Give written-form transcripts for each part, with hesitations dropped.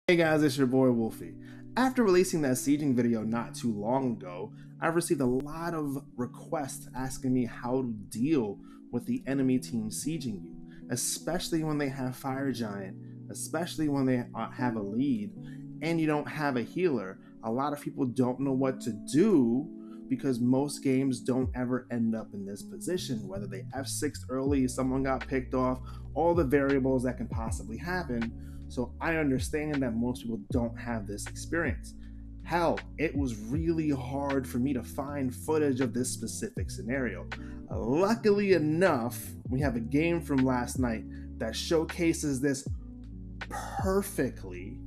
Hey guys, it's your boy Wolfie. After releasing that sieging video not too long ago, I've received a lot of requests asking me how to deal with the enemy team sieging you, especially when they have Fire Giant, especially when they have a lead and you don't have a healer. A lot of people don't know what to do because most games don't ever end up in this position, whether they F6'd early, someone got picked off, all the variables that can possibly happen. So I understand that most people don't have this experience. Hell, it was really hard for me to find footage of this specific scenario. Luckily enough, we have a game from last night that showcases this perfectly,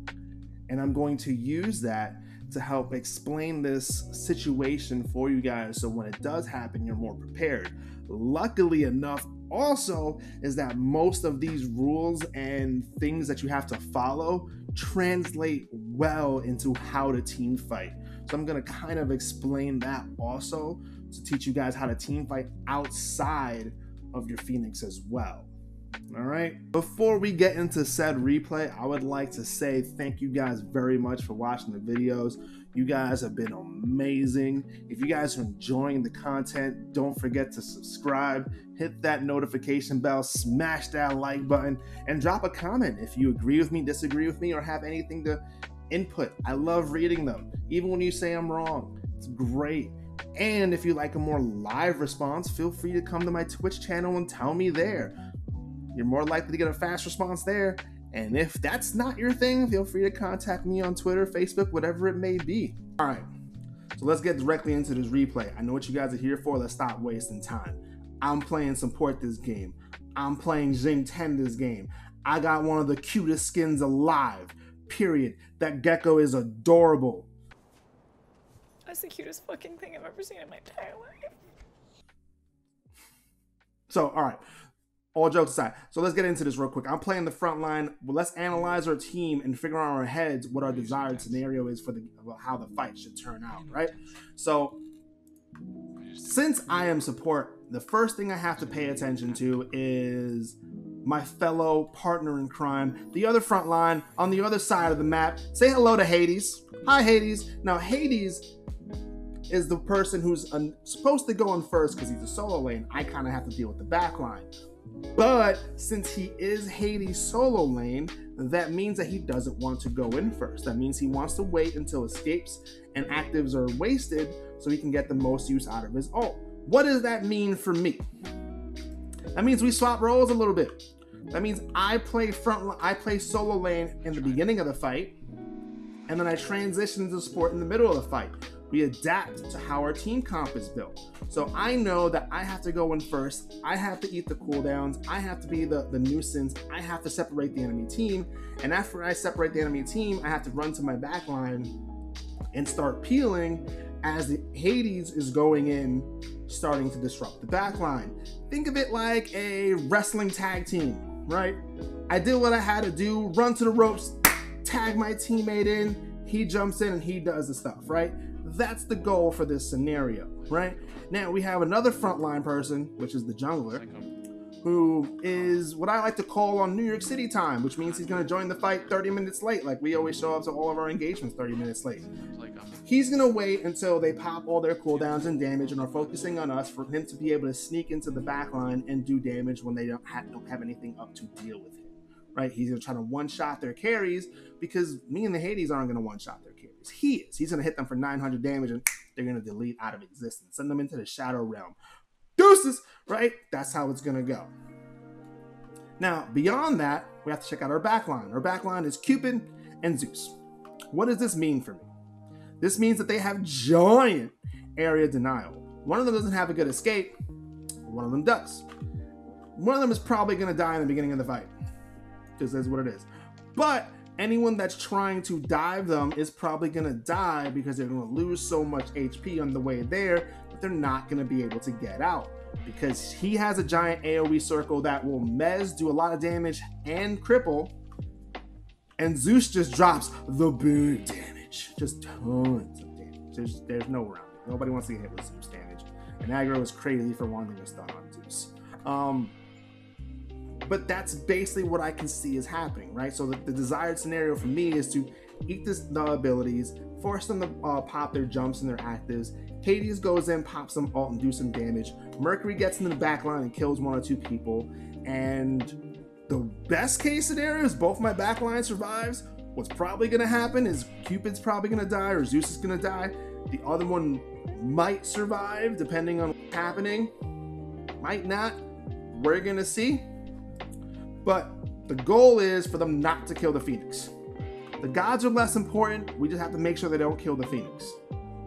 and I'm going to use that to help explain this situation for you guys so when it does happen, you're more prepared. Luckily enough, also, is that most of these rules and things that you have to follow translate well into how to team fight. So I'm going to kind of explain that also to teach you guys how to team fight outside of your Phoenix as well. All right, before we get into said replay, I would like to say thank you guys very much for watching the videos. You guys have been amazing. If you guys are enjoying the content, don't forget to subscribe, hit that notification bell, smash that like button, and drop a comment if you agree with me, disagree with me, or have anything to input. I love reading them, even when you say I'm wrong. It's great. And if you like a more live response, feel free to come to my Twitch channel and tell me there. You're more likely to get a fast response there. And if that's not your thing, feel free to contact me on Twitter, Facebook, whatever it may be. All right, so let's get directly into this replay. I know what you guys are here for. Let's stop wasting time. I'm playing support this game. I'm playing Jing 10 this game. I got one of the cutest skins alive, period. That gecko is adorable. That's the cutest fucking thing I've ever seen in my entire life. So, all right. All jokes aside, so let's get into this real quick. I'm playing the front line. Well, let's analyze our team and figure out in our heads what our desired scenario is for how the fight should turn out, right? So, since I am support, the first thing I have to pay attention to is my fellow partner in crime, the other front line on the other side of the map. Say hello to Hades. Hi, Hades. Now, Hades is the person who's supposed to go in first because he's a solo lane. I kind of have to deal with the back line. But since he is Hades' solo lane, that means that he doesn't want to go in first. That means he wants to wait until escapes and actives are wasted so he can get the most use out of his ult. What does that mean for me? That means we swap roles a little bit. That means I play solo lane in the beginning of the fight, and then I transition to support in the middle of the fight. We adapt to how our team comp is built. So I know that I have to go in first. I have to eat the cooldowns. I have to be the nuisance. I have to separate the enemy team. And after I separate the enemy team, I have to run to my back line and start peeling as the Hades is going in, starting to disrupt the back line. Think of it like a wrestling tag team, right? I did what I had to do, run to the ropes, tag my teammate in, he jumps in and he does the stuff, right? That's the goal for this scenario, right? Now we have another frontline person, which is the jungler, who is what I like to call on New York City time, which means he's going to join the fight 30 minutes late, like we always show up to all of our engagements 30 minutes late. He's going to wait until they pop all their cooldowns and damage and are focusing on us for him to be able to sneak into the backline and do damage when they don't have anything up to deal with him, right? He's going to try to one-shot their carries because me and the Hades aren't going to one-shot their carries. He's going to hit them for 900 damage and they're going to delete out of existence, send them into the shadow realm. Deuces, right? That's how it's going to go. Now, beyond that, we have to check out our backline. Our backline is Cupid and Zeus. What does this mean for me? This means that they have giant area denial. One of them doesn't have a good escape. One of them does. One of them is probably going to die in the beginning of the fight, because that's what it is. But anyone that's trying to dive them is probably going to die because they're going to lose so much HP on the way there that they're not going to be able to get out, because he has a giant AoE circle that will mez, do a lot of damage, and cripple, and Zeus just drops the big damage, just tons of damage. There's no around it. Nobody wants to get hit with Zeus damage, and aggro is crazy for wanting to stun on Zeus. But that's basically what I can see is happening, right? So the desired scenario for me is to eat the abilities, force them to pop their jumps and their actives. Hades goes in, pops some ult, and do some damage. Mercury gets into the back line and kills 1 or 2 people. And the best case scenario is both my back line survives. What's probably going to happen is Cupid's probably going to die or Zeus is going to die. The other one might survive depending on what's happening. Might not. We're going to see. But the goal is for them not to kill the Phoenix. The gods are less important. We just have to make sure they don't kill the Phoenix.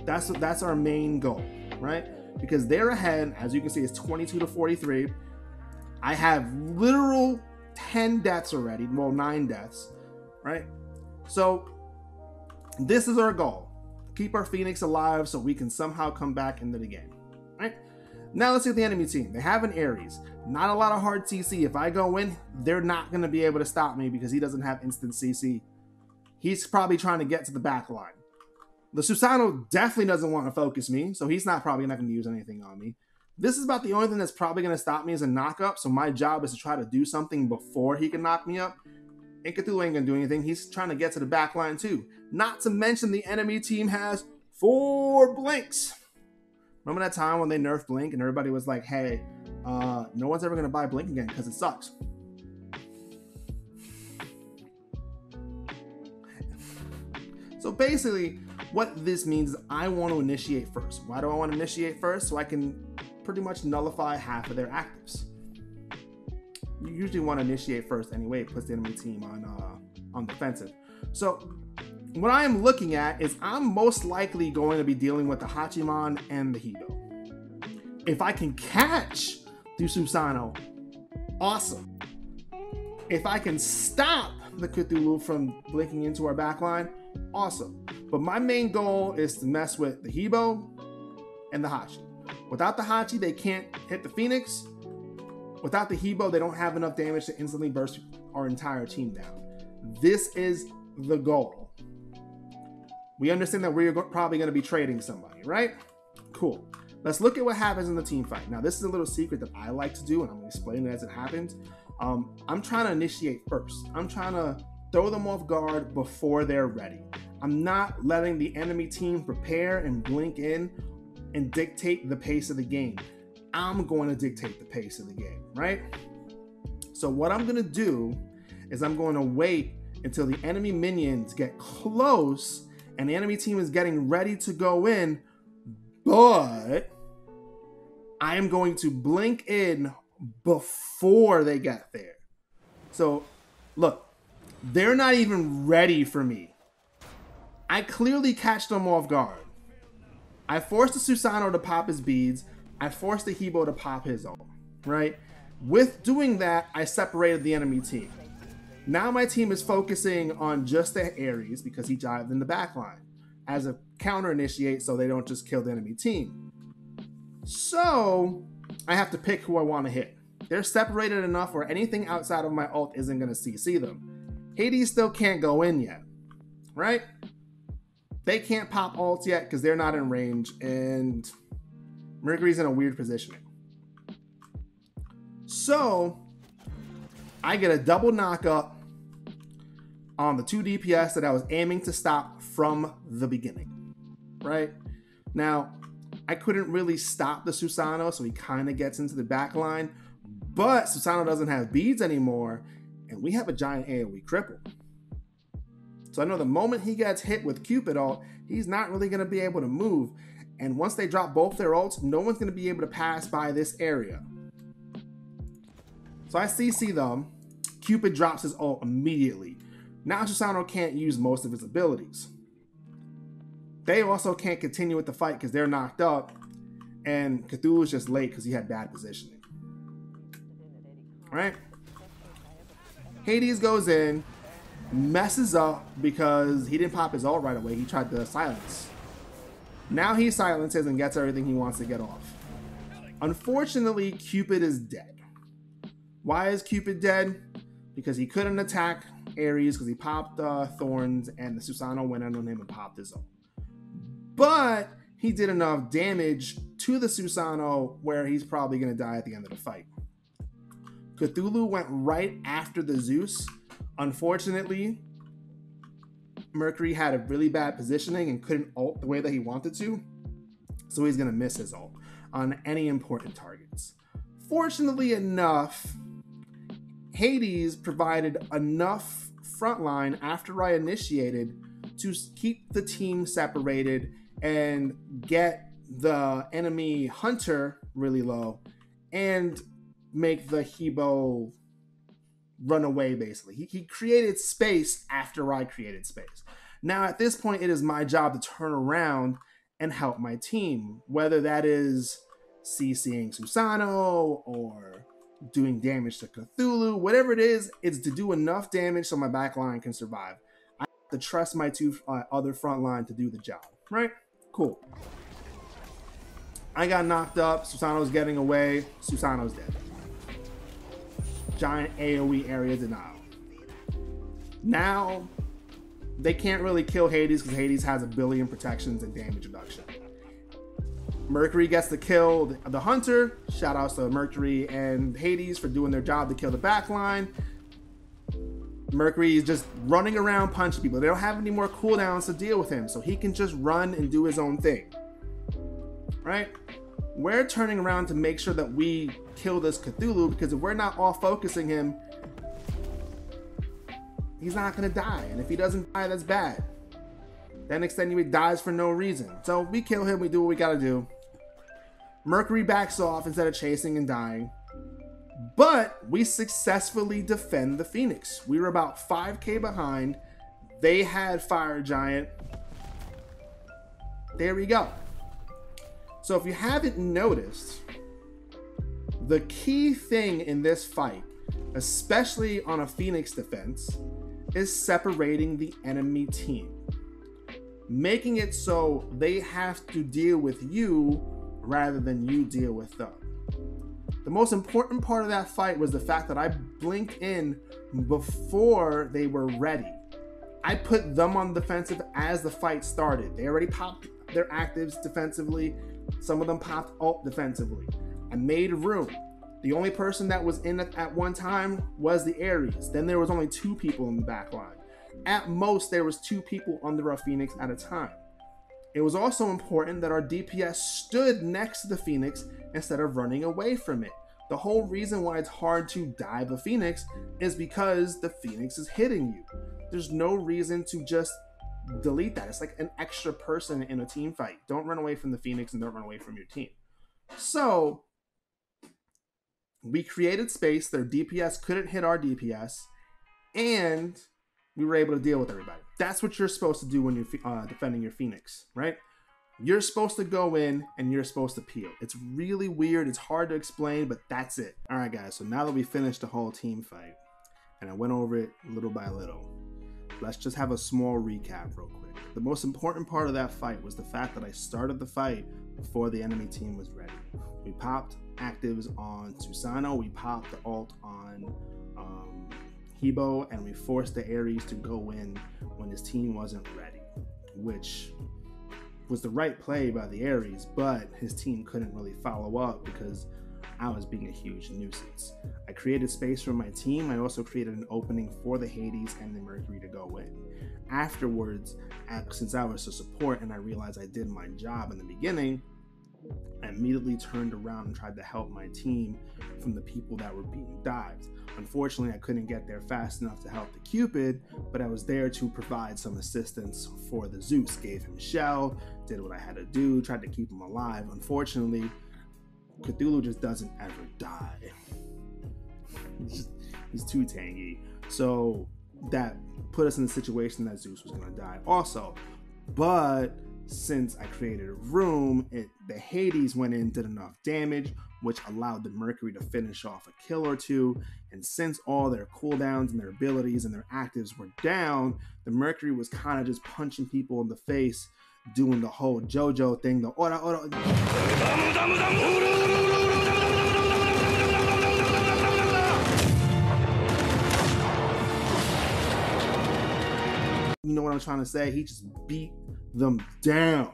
That's our main goal, right? Because they're ahead. As you can see, it's 22-43. I have literal 10 deaths already. Well, 9 deaths, right? So this is our goal. Keep our Phoenix alive so we can somehow come back into the game, right? Now let's see the enemy team. They have an Ares. Not a lot of hard CC. If I go in, they're not going to be able to stop me because he doesn't have instant CC. He's probably trying to get to the back line. The Susano definitely doesn't want to focus me, so he's probably not going to use anything on me. This is about the only thing that's probably going to stop me is a knock-up, so my job is to try to do something before he can knock me up. And Cthulhu ain't going to do anything. He's trying to get to the back line too. Not to mention the enemy team has 4 blinks. Remember that time when they nerfed Blink and everybody was like, hey, no one's ever going to buy Blink again because it sucks. So basically, what this means is I want to initiate first. Why do I want to initiate first? So I can pretty much nullify half of their actives. You usually want to initiate first anyway. It puts the enemy team on defensive. So what I am looking at is I'm most likely going to be dealing with the Hachiman and the Hibo. If I can catch the Susano, awesome. If I can stop the Cthulhu from blinking into our backline, awesome. But my main goal is to mess with the Hibo and the Hachi. Without the Hachi, they can't hit the Phoenix. Without the Hibo, they don't have enough damage to instantly burst our entire team down. This is the goal. We understand that we're probably going to be trading somebody, right? Cool. Let's look at what happens in the team fight. Now, this is a little secret that I like to do, and I'm going to explain it as it happens. I'm trying to initiate first. I'm trying to throw them off guard before they're ready. I'm not letting the enemy team prepare and blink in and dictate the pace of the game. I'm going to dictate the pace of the game, right? So what I'm going to do is I'm going to wait until the enemy minions get close and the enemy team is getting ready to go in, but I am going to blink in before they get there. So look, they're not even ready for me. I clearly catch them off guard. I forced the Susano to pop his beads. I forced the Hibo to pop his ult, right? With doing that, I separated the enemy team. Now my team is focusing on just the Ares because he dived in the backline as a counter initiate so they don't just kill the enemy team. So I have to pick who I want to hit. They're separated enough where anything outside of my ult isn't going to CC them. Hades still can't go in yet, right? They can't pop ults yet because they're not in range, and Mercury's in a weird positioning. So I get a double knock-up on the 2 DPS that I was aiming to stop from the beginning, right? Now, I couldn't really stop the Susano, so he kind of gets into the back line, but Susano doesn't have beads anymore, and we have a giant AoE cripple. So I know the moment he gets hit with Cupid ult, he's not really going to be able to move. And once they drop both their ults, no one's going to be able to pass by this area. So I CC them. Cupid drops his ult immediately. Now Susano can't use most of his abilities. They also can't continue with the fight because they're knocked up. And Cthulhu's just late because he had bad positioning. Alright? Hades goes in. Messes up because he didn't pop his ult right away. He tried to silence. Now he silences and gets everything he wants to get off. Unfortunately, Cupid is dead. Why is Cupid dead? Because he couldn't attack Ares because he popped Thorns and the Susano went in on him and popped his ult. But he did enough damage to the Susano where he's probably going to die at the end of the fight. Cthulhu went right after the Zeus. Unfortunately, Mercury had a really bad positioning and couldn't ult the way that he wanted to, so he's going to miss his ult on any important targets. Fortunately enough, Hades provided enough frontline after I initiated to keep the team separated and get the enemy hunter really low and make the Hebo run away, basically. He created space after I created space. Now, at this point, it is my job to turn around and help my team, whether that is CCing Susano or doing damage to Cthulhu, whatever it is, it's to do enough damage so my backline can survive. I have to trust my two other front line to do the job, right? Cool. I got knocked up. Susano's getting away. Susano's dead. Giant AoE area denial. Now, they can't really kill Hades because Hades has 1 billion protections and damage reduction. Mercury gets to kill the hunter. Shout outs to Mercury and Hades for doing their job to kill the backline. Mercury is just running around punching people. They don't have any more cooldowns to deal with him, so he can just run and do his own thing. Right? We're turning around to make sure that we kill this Cthulhu, because if we're not all focusing him, he's not going to die. And if he doesn't die, that's bad. Then extenuate dies for no reason. So we kill him, we do what we got to do. Mercury backs off instead of chasing and dying. But we successfully defend the Phoenix. We were about 5k behind. They had Fire Giant. There we go. So if you haven't noticed, the key thing in this fight, especially on a Phoenix defense, is separating the enemy team. Making it so they have to deal with you rather than you deal with them. The most important part of that fight was the fact that I blinked in before they were ready. I put them on defensive as the fight started. They already popped their actives defensively. Some of them popped ult defensively. I made room. The only person that was in at one time was the Ares. Then there was only 2 people in the back line. At most, there was 2 people under a Phoenix at a time. It was also important that our DPS stood next to the Phoenix instead of running away from it. The whole reason why it's hard to dive a Phoenix is because the Phoenix is hitting you. There's no reason to just delete that. It's like an extra person in a team fight. Don't run away from the Phoenix and don't run away from your team. So we created space. Their DPS couldn't hit our DPS, and we were able to deal with everybody. That's what you're supposed to do when you're defending your Phoenix, right? You're supposed to go in and you're supposed to peel. It's really weird. It's hard to explain, but that's it. All right, guys. So now that we finished the whole team fight, and I went over it little by little, let's just have a small recap real quick. The most important part of that fight was the fact that I started the fight before the enemy team was ready. We popped actives on Susano. We popped the ult on Hebo, and we forced the Ares to go in when his team wasn't ready, which was the right play by the Ares, but his team couldn't really follow up because I was being a huge nuisance. I created space for my team. I also created an opening for the Hades and the Mercury to go in. Afterwards, since I was a support and I realized I did my job in the beginning, I immediately turned around and tried to help my team from the people that were being dived. Unfortunately, I couldn't get there fast enough to help the Cupid, but I was there to provide some assistance for the Zeus. Gave him shell, did what I had to do, tried to keep him alive. Unfortunately, Cthulhu just doesn't ever die. He's too tangy. So that put us in the situation that Zeus was going to die also. But since I created a room, the Hades went in, did enough damage, which allowed the Mercury to finish off a kill or 2. And since all their cooldowns and their abilities and their actives were down, the Mercury was kind of just punching people in the face, doing the whole JoJo thing, the ora ora. You know what I'm trying to say? He just beat them down.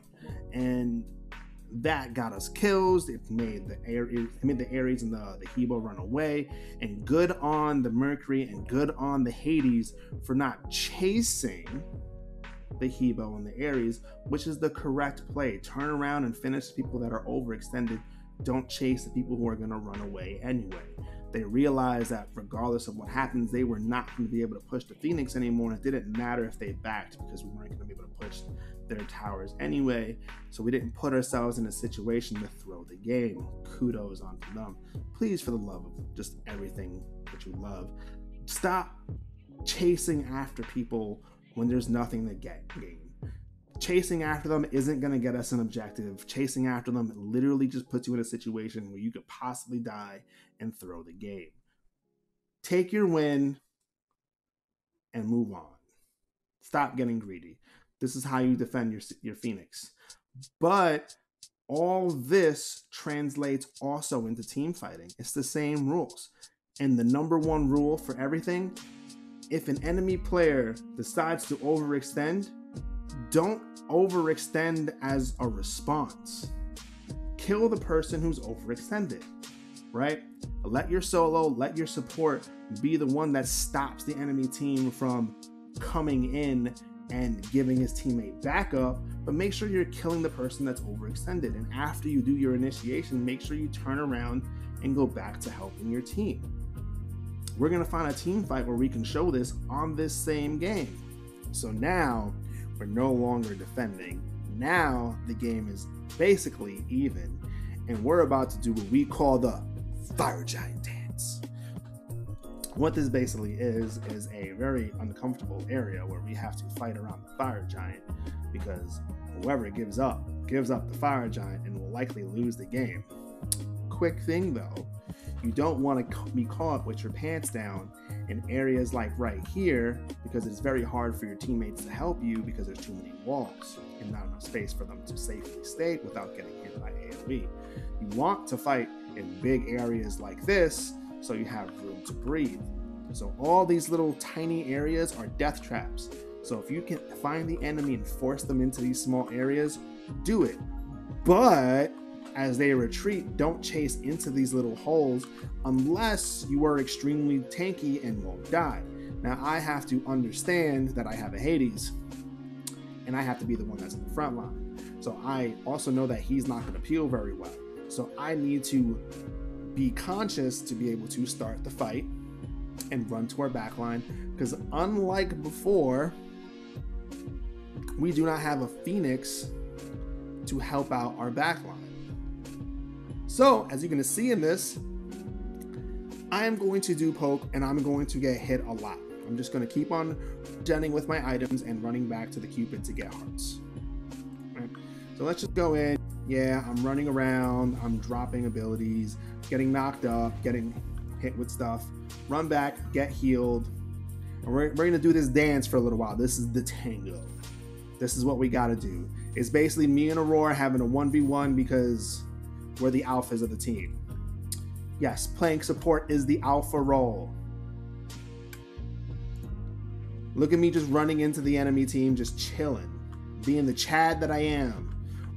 And That got us kills. It made the Ares and the Hebo run away. And good on the Mercury and good on the Hades for not chasing the Hebo and the Ares, which is the correct play. Turn around and finish the people that are overextended. Don't chase the people who are going to run away anyway. They realized that regardless of what happens, they were not going to be able to push the Phoenix anymore. And it didn't matter if they backed because we weren't going to be able to push their towers anyway. So we didn't put ourselves in a situation to throw the game. Kudos onto them. Please, for the love of just everything that you love, stop chasing after people when there's nothing to gain. Chasing after them isn't going to get us an objective. Chasing after them literally just puts you in a situation where you could possibly die and throw the game. Take your win and move on. Stop getting greedy. This is how you defend your Phoenix. But all this translates also into team fighting. It's the same rules. And the number one rule for everything, if an enemy player decides to overextend, don't overextend as a response. Kill the person who's overextended, right? Let your solo, let your support be the one that stops the enemy team from coming in and giving his teammate backup, but make sure you're killing the person that's overextended. And after you do your initiation, make sure you turn around and go back to helping your team. We're going to find a team fight where we can show this on this same game. So now we're no longer defending. Now the game is basically even, and we're about to do what we call the Fire Giant Dance. What this basically is a very uncomfortable area where we have to fight around the Fire Giant, because whoever gives up the Fire Giant and will likely lose the game. Quick thing though, you don't want to be caught with your pants down in areas like right here, because it's very hard for your teammates to help you because there's too many walls and not enough space for them to safely stay without getting hit by AoE. You want to fight in big areas like this so you have room to breathe. So all these little tiny areas are death traps. So if you can find the enemy and force them into these small areas, do it. But as they retreat, don't chase into these little holes unless you are extremely tanky and won't die. Now I have to understand that I have a Hades and I have to be the one that's in the front line. So I also know that he's not going to peel very well. So I need to be conscious to be able to start the fight and run to our backline, because unlike before, we do not have a Phoenix to help out our backline. So as you're going to see in this, I am going to do poke and I'm going to get hit a lot. I'm just going to keep on genning with my items and running back to the Cupid to get hearts. Right. So let's just go in. Yeah, I'm running around, I'm dropping abilities, getting knocked up, getting hit with stuff. Run back, get healed. And we're going to do this dance for a little while. This is the tango. This is what we got to do. It's basically me and Aurora having a 1v1 because we're the alphas of the team. Yes, playing support is the alpha role. Look at me just running into the enemy team, just chilling. Being the Chad that I am.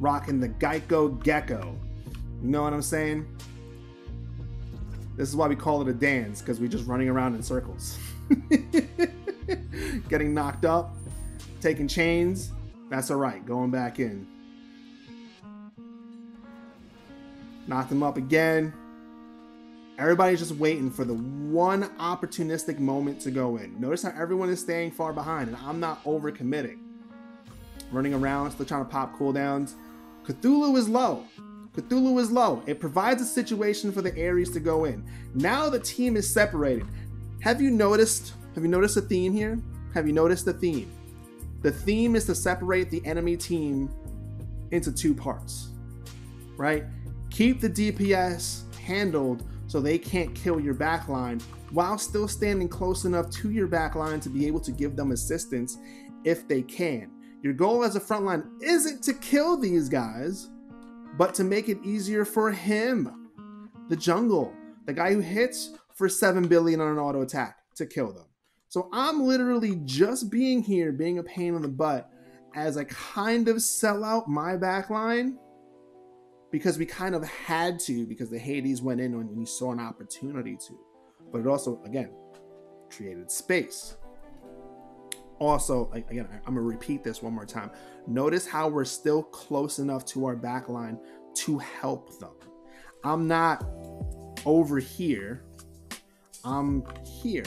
Rocking the Geico Gecko. You know what I'm saying? This is why we call it a dance, because we're just running around in circles. Getting knocked up, taking chains, that's all right, going back in. Knocked him up again. Everybody's just waiting for the one opportunistic moment to go in. Notice how everyone is staying far behind, and I'm not overcommitting. Running around, still trying to pop cooldowns. Cthulhu is low. Cthulhu is low. It provides a situation for the Ares to go in. Now the team is separated. Have you noticed a theme here? Have you noticed the theme? The theme is to separate the enemy team into two parts, right? Keep the DPS handled so they can't kill your backline while still standing close enough to your backline to be able to give them assistance if they can. Your goal as a frontline isn't to kill these guys, but to make it easier for him, the jungle, the guy who hits for 7 billion on an auto attack, to kill them. So I'm literally just being here, being a pain in the butt as I kind of sell out my backline because we kind of had to, because the Hades went in when we saw an opportunity to. But it also, again, created space. Also, again, I'm going to repeat this one more time. Notice how we're still close enough to our back line to help them. I'm not over here. I'm here.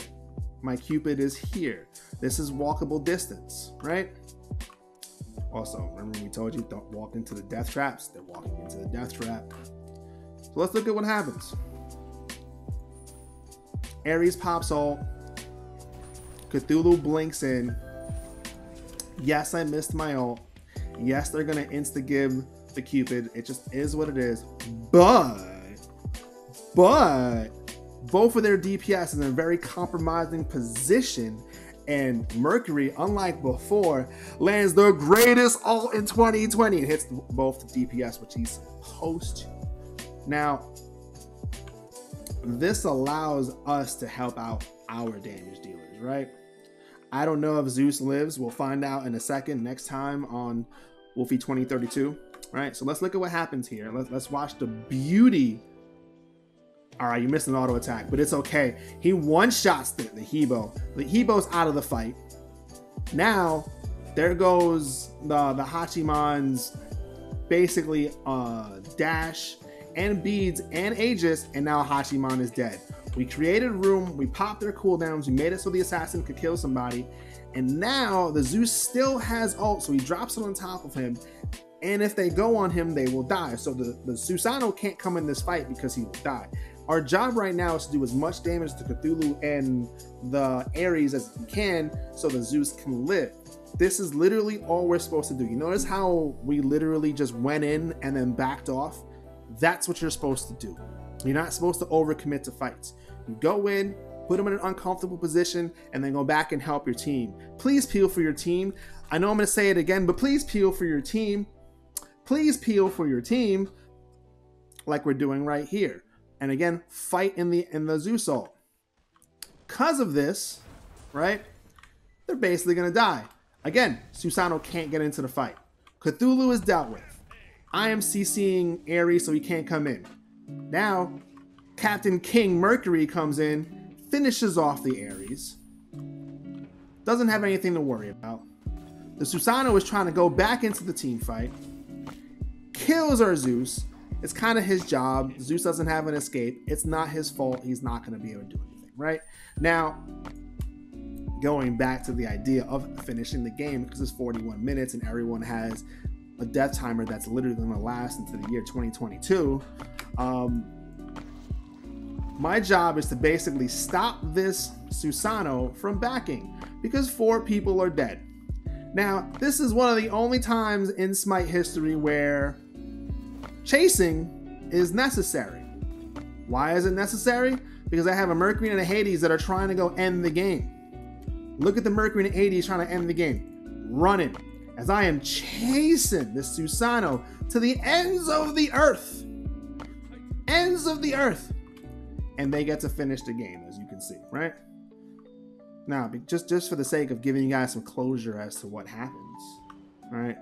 My Cupid is here. This is walkable distance, right? Also, remember we told you don't walk into the death traps? They're walking into the death trap. So let's look at what happens. Ares pops ult. Cthulhu blinks in. Yes, I missed my ult. Yes, they're going to insta-give the Cupid. It just is what it is. But both of their DPS is in a very compromising position. And Mercury, unlike before, lands the greatest ult in 2020 and hits both the DPS, which he's supposed to. Now, this allows us to help out our damage dealers, right? I don't know if Zeus lives. We'll find out in a second next time on Wolfie 2032, right? So let's look at what happens here. Let's watch the beauty. All right, you missed an auto attack, but it's okay. He one-shots the Hebo. The Hebo's out of the fight. Now, there goes the Hachiman's basically dash and beads and Aegis, and now Hachiman is dead. We created room, we popped their cooldowns, we made it so the assassin could kill somebody, and now the Zeus still has ult, so he drops it on top of him, and if they go on him, they will die. So the Susano can't come in this fight because he will die. Our job right now is to do as much damage to Cthulhu and the Ares as we can so the Zeus can live. This is literally all we're supposed to do. You notice how we literally just went in and then backed off? That's what you're supposed to do. You're not supposed to overcommit to fights. You go in, put them in an uncomfortable position, and then go back and help your team. Please peel for your team. I know I'm going to say it again, but please peel for your team. Please peel for your team like we're doing right here. And again, fight in the Zeus ult. Because of this, right, they're basically going to die. Again, Susano can't get into the fight. Cthulhu is dealt with. I am CCing Ares so he can't come in. Now, Captain King Mercury comes in, finishes off the Ares. Doesn't have anything to worry about. The Susano is trying to go back into the team fight. Kills our Zeus. It's kind of his job. Zeus doesn't have an escape. It's not his fault. He's not going to be able to do anything, right? Now, going back to the idea of finishing the game, because it's 41 minutes and everyone has a death timer that's literally going to last into the year 2022. My job is to basically stop this Susano from backing because 4 people are dead. Now, this is one of the only times in Smite history where chasing is necessary. Why is it necessary? Because I have a Mercury and a Hades that are trying to go end the game. Look at the Mercury and Hades trying to end the game. Running. As I am chasing this Susano to the ends of the earth. Ends of the earth. And they get to finish the game, as you can see, right? Now, just for the sake of giving you guys some closure as to what happens, right?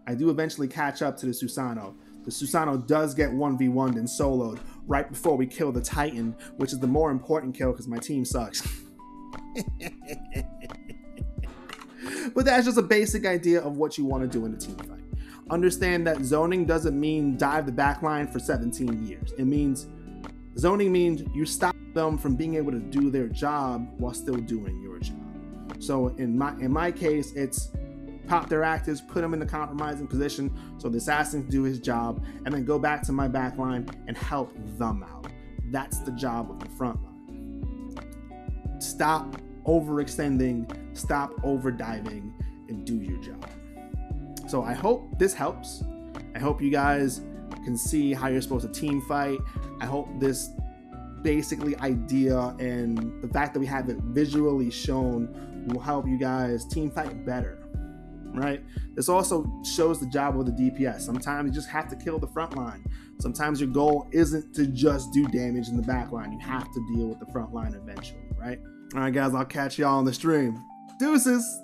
I do eventually catch up to the Susano. The Susano does get 1v1'd and soloed right before we kill the Titan, which is the more important kill because my team sucks. But that's just a basic idea of what you want to do in a team fight. Understand that zoning doesn't mean dive the backline for 17 years. It means, zoning means you stop them from being able to do their job while still doing your job. So in my case, it's pop their actives, put them in the compromising position so the assassin can do his job, and then go back to my back line and help them out. That's the job of the front line. Stop overextending, stop overdiving, and do your job. So I hope this helps. I hope you guys can see how you're supposed to team fight. I hope this basically idea and the fact that we have it visually shown will help you guys team fight better. Right? This also shows the job of the DPS. Sometimes you just have to kill the front line. Sometimes your goal isn't to just do damage in the back line. You have to deal with the front line eventually, right? All right, guys, I'll catch y'all on the stream. Deuces!